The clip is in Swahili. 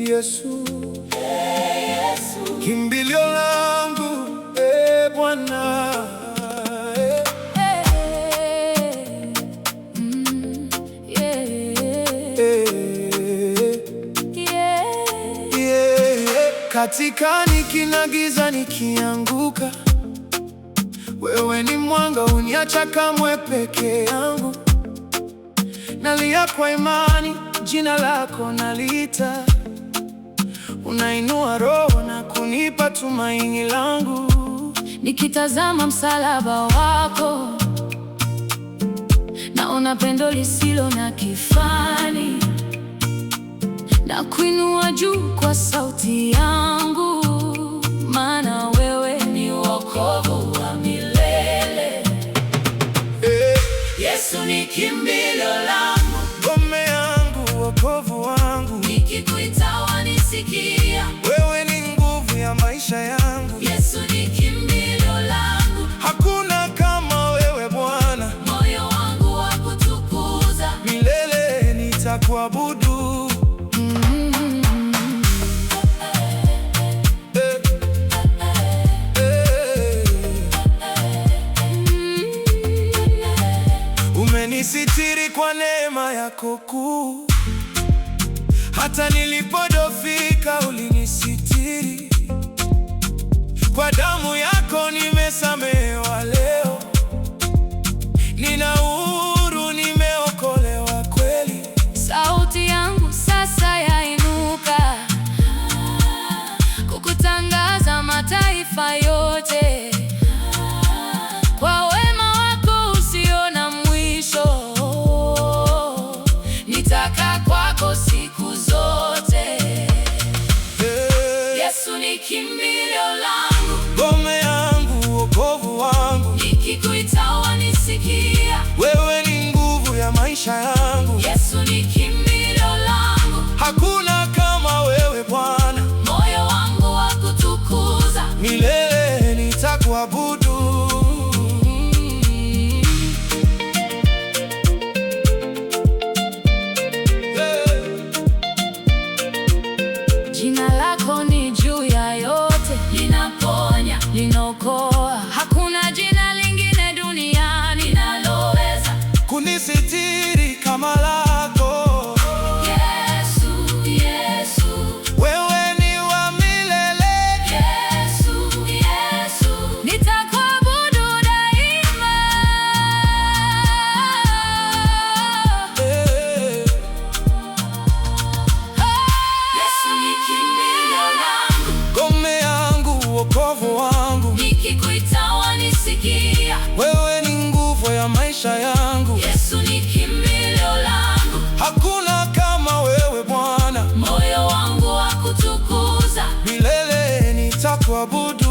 Yesu, Yesu, kimbilio langu, Bwana. Katika nikina giza nikianguka, wewe ni mwanga, uniacha kamwe peke yangu. Nalia kwa imani, jina lako naliita, unainua roho na kunipa tumaini langu. Nikitazama msalaba wako, naona pendo lisilo na kifani, na kuinua juu kwa sauti yangu, maana wewe ni wokovu wa milele. Yesu ni kimbilio langu, ngome yangu, wokovu wangu, nikikuita wanisikia. wewe ni nguvu ya maisha yangu. Yesu ni kimbilio langu, hakuna kama wewe Bwana. moyo wangu wa kutukuza, milele nitakuabudu. Umenisitiri kwa neema yako kuu, hata nilipodofika ulinisitiri. Kwa damu yako nimesamehewa leo, nina uhuru, nimeokolewa kweli. Sauti yangu sasa yainuka kukutangaza mataifa yote, kwa wema wako usio na mwisho. Nitakaa kwako siku zote. Yesu ni kimbilio langu, ngome yangu, wokovu wangu, nikikuita wanisikia. wewe ni nguvu ya maisha yangu. Yesu ni kimbilio langu, hakuna kama wewe Bwana. moyo wangu wa kutukuza, milele nitakuabudu. jina lako ni juu ya yote, linaponya, linaokoa. Hakuna jina lingine duniani linaloweza kunisitiri kama lako. Yesu, Yesu, wewe ni wa milele. Yesu, Yesu, nitakuabudu daima. Yesu ni kimbilio langu, ngome yangu, wokovu wangu, nikikuita wanisikia. wewe ni nguvu ya maisha yangu. Yesu ni kimbilio langu, hakuna kama wewe Bwana. moyo wangu wa kutukuza, milele nitakuabudu.